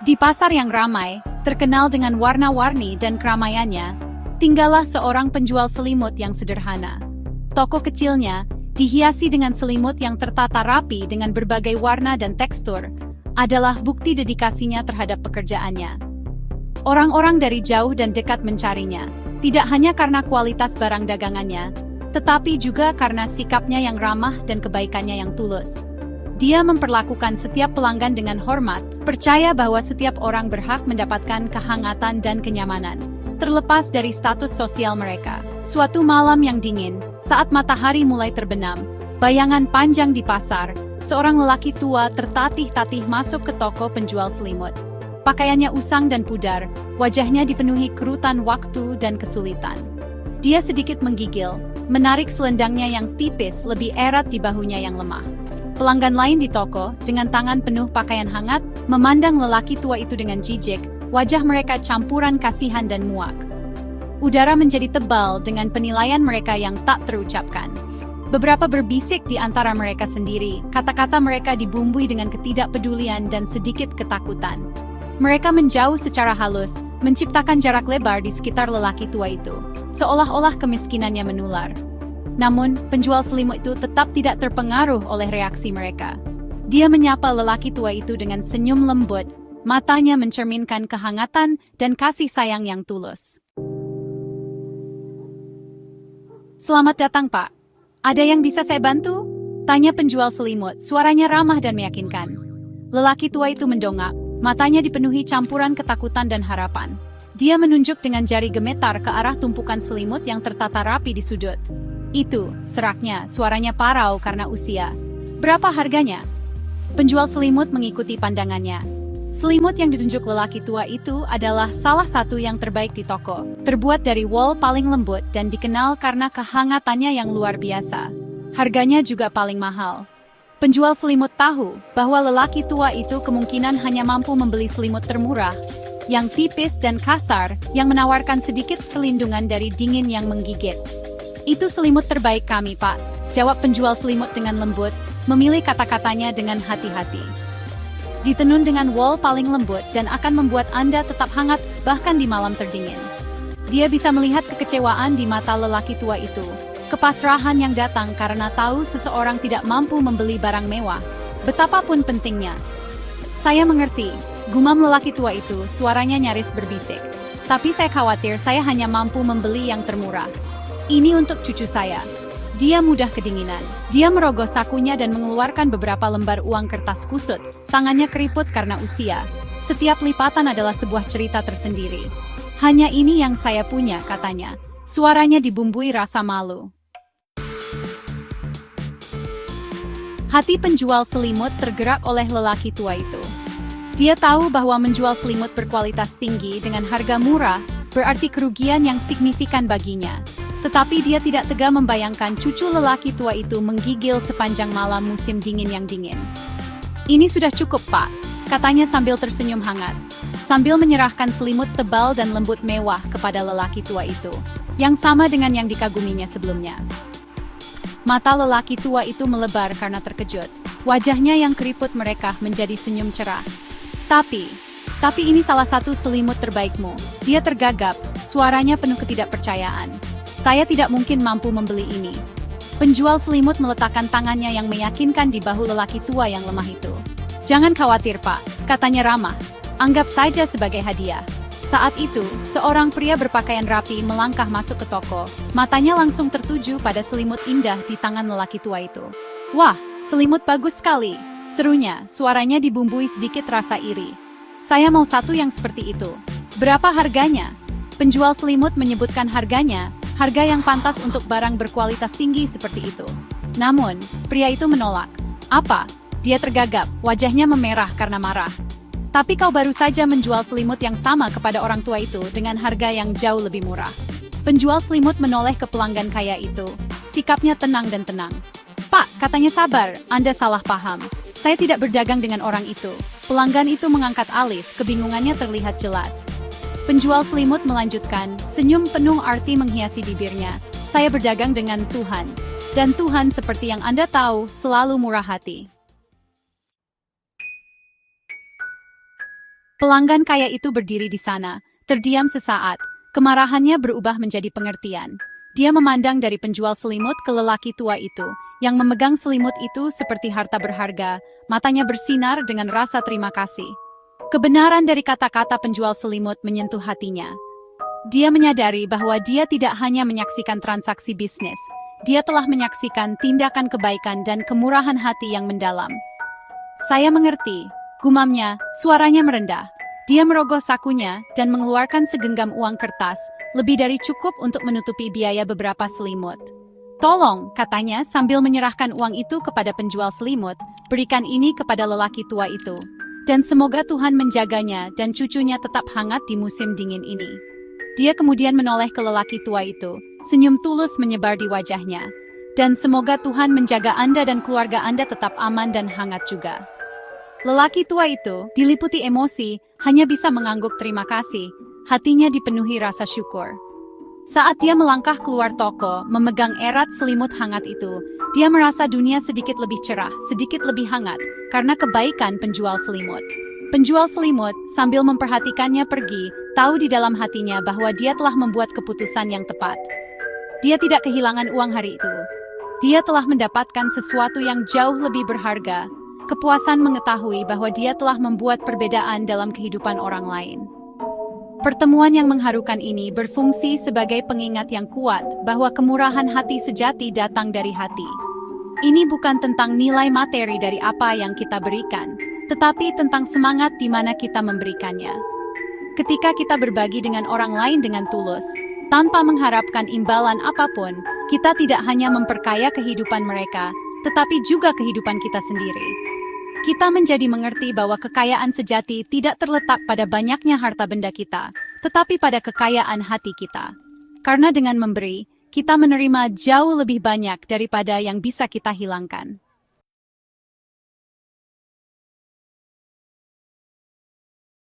Di pasar yang ramai, terkenal dengan warna-warni dan keramaiannya, tinggallah seorang penjual selimut yang sederhana. Toko kecilnya, dihiasi dengan selimut yang tertata rapi dengan berbagai warna dan tekstur, adalah bukti dedikasinya terhadap pekerjaannya. Orang-orang dari jauh dan dekat mencarinya, tidak hanya karena kualitas barang dagangannya, tetapi juga karena sikapnya yang ramah dan kebaikannya yang tulus. Dia memperlakukan setiap pelanggan dengan hormat, percaya bahwa setiap orang berhak mendapatkan kehangatan dan kenyamanan, terlepas dari status sosial mereka. Suatu malam yang dingin, saat matahari mulai terbenam, bayangan panjang di pasar, seorang lelaki tua tertatih-tatih masuk ke toko penjual selimut. Pakaiannya usang dan pudar, wajahnya dipenuhi kerutan waktu dan kesulitan. Dia sedikit menggigil, menarik selendangnya yang tipis lebih erat di bahunya yang lemah. Pelanggan lain di toko, dengan tangan penuh pakaian hangat, memandang lelaki tua itu dengan jijik, wajah mereka campuran kasihan dan muak. Udara menjadi tebal dengan penilaian mereka yang tak terucapkan. Beberapa berbisik di antara mereka sendiri, kata-kata mereka dibumbui dengan ketidakpedulian dan sedikit ketakutan. Mereka menjauh secara halus, menciptakan jarak lebar di sekitar lelaki tua itu, seolah-olah kemiskinannya menular. Namun, penjual selimut itu tetap tidak terpengaruh oleh reaksi mereka. Dia menyapa lelaki tua itu dengan senyum lembut, matanya mencerminkan kehangatan dan kasih sayang yang tulus. "Selamat datang, Pak. Ada yang bisa saya bantu?" tanya penjual selimut, suaranya ramah dan meyakinkan. Lelaki tua itu mendongak, matanya dipenuhi campuran ketakutan dan harapan. Dia menunjuk dengan jari gemetar ke arah tumpukan selimut yang tertata rapi di sudut. "Itu," seraknya, suaranya parau karena usia. "Berapa harganya?" Penjual selimut mengikuti pandangannya. Selimut yang ditunjuk lelaki tua itu adalah salah satu yang terbaik di toko. Terbuat dari wol paling lembut dan dikenal karena kehangatannya yang luar biasa. Harganya juga paling mahal. Penjual selimut tahu bahwa lelaki tua itu kemungkinan hanya mampu membeli selimut termurah, yang tipis dan kasar, yang menawarkan sedikit perlindungan dari dingin yang menggigit. "Itu selimut terbaik kami, Pak," jawab penjual selimut dengan lembut, memilih kata-katanya dengan hati-hati. Ditenun dengan wol paling lembut dan akan membuat Anda tetap hangat bahkan di malam terdingin. Dia bisa melihat kekecewaan di mata lelaki tua itu, kepasrahan yang datang karena tahu seseorang tidak mampu membeli barang mewah, betapapun pentingnya. "Saya mengerti," gumam lelaki tua itu, suaranya nyaris berbisik. "Tapi saya khawatir saya hanya mampu membeli yang termurah. Ini untuk cucu saya." Dia mudah kedinginan. Dia merogoh sakunya dan mengeluarkan beberapa lembar uang kertas kusut. Tangannya keriput karena usia. Setiap lipatan adalah sebuah cerita tersendiri. "Hanya ini yang saya punya," katanya. Suaranya dibumbui rasa malu. Hati penjual selimut tergerak oleh lelaki tua itu. Dia tahu bahwa menjual selimut berkualitas tinggi dengan harga murah berarti kerugian yang signifikan baginya. Tetapi dia tidak tega membayangkan cucu lelaki tua itu menggigil sepanjang malam musim dingin yang dingin. "Ini sudah cukup, Pak," katanya sambil tersenyum hangat, sambil menyerahkan selimut tebal dan lembut mewah kepada lelaki tua itu, yang sama dengan yang dikaguminya sebelumnya. Mata lelaki tua itu melebar karena terkejut. Wajahnya yang keriput merekah menjadi senyum cerah. Tapi ini salah satu selimut terbaikmu." Dia tergagap, suaranya penuh ketidakpercayaan. "Saya tidak mungkin mampu membeli ini." Penjual selimut meletakkan tangannya yang meyakinkan di bahu lelaki tua yang lemah itu. "Jangan khawatir, Pak," katanya ramah. "Anggap saja sebagai hadiah." Saat itu, seorang pria berpakaian rapi melangkah masuk ke toko. Matanya langsung tertuju pada selimut indah di tangan lelaki tua itu. "Wah, selimut bagus sekali," serunya, suaranya dibumbui sedikit rasa iri. "Saya mau satu yang seperti itu." "Berapa harganya?" Penjual selimut menyebutkan harganya, harga yang pantas untuk barang berkualitas tinggi seperti itu. Namun, pria itu menolak. "Apa?" Dia tergagap, wajahnya memerah karena marah. "Tapi kau baru saja menjual selimut yang sama kepada orang tua itu dengan harga yang jauh lebih murah." Penjual selimut menoleh ke pelanggan kaya itu. Sikapnya tenang dan tenang. "Pak," katanya, "sabar, Anda salah paham. Saya tidak berdagang dengan orang itu." Pelanggan itu mengangkat alis, kebingungannya terlihat jelas. Penjual selimut melanjutkan, senyum penuh arti menghiasi bibirnya. "Saya berdagang dengan Tuhan. Dan Tuhan seperti yang Anda tahu, selalu murah hati." Pelanggan kaya itu berdiri di sana, terdiam sesaat. Kemarahannya berubah menjadi pengertian. Dia memandang dari penjual selimut ke lelaki tua itu, yang memegang selimut itu seperti harta berharga, matanya bersinar dengan rasa terima kasih. Kebenaran dari kata-kata penjual selimut menyentuh hatinya. Dia menyadari bahwa dia tidak hanya menyaksikan transaksi bisnis, dia telah menyaksikan tindakan kebaikan dan kemurahan hati yang mendalam. "Saya mengerti," gumamnya, suaranya merendah. Dia merogoh sakunya dan mengeluarkan segenggam uang kertas, lebih dari cukup untuk menutupi biaya beberapa selimut. "Tolong," katanya sambil menyerahkan uang itu kepada penjual selimut, "berikan ini kepada lelaki tua itu. Dan semoga Tuhan menjaganya dan cucunya tetap hangat di musim dingin ini." Dia kemudian menoleh ke lelaki tua itu, senyum tulus menyebar di wajahnya. "Dan semoga Tuhan menjaga Anda dan keluarga Anda tetap aman dan hangat juga." Lelaki tua itu, diliputi emosi, hanya bisa mengangguk terima kasih. Hatinya dipenuhi rasa syukur. Saat dia melangkah keluar toko, memegang erat selimut hangat itu, dia merasa dunia sedikit lebih cerah, sedikit lebih hangat, karena kebaikan penjual selimut. Penjual selimut, sambil memperhatikannya pergi, tahu di dalam hatinya bahwa dia telah membuat keputusan yang tepat. Dia tidak kehilangan uang hari itu. Dia telah mendapatkan sesuatu yang jauh lebih berharga, kepuasan mengetahui bahwa dia telah membuat perbedaan dalam kehidupan orang lain. Pertemuan yang mengharukan ini berfungsi sebagai pengingat yang kuat bahwa kemurahan hati sejati datang dari hati. Ini bukan tentang nilai materi dari apa yang kita berikan, tetapi tentang semangat di mana kita memberikannya. Ketika kita berbagi dengan orang lain dengan tulus, tanpa mengharapkan imbalan apapun, kita tidak hanya memperkaya kehidupan mereka, tetapi juga kehidupan kita sendiri. Kita menjadi mengerti bahwa kekayaan sejati tidak terletak pada banyaknya harta benda kita, tetapi pada kekayaan hati kita. Karena dengan memberi, kita menerima jauh lebih banyak daripada yang bisa kita hilangkan.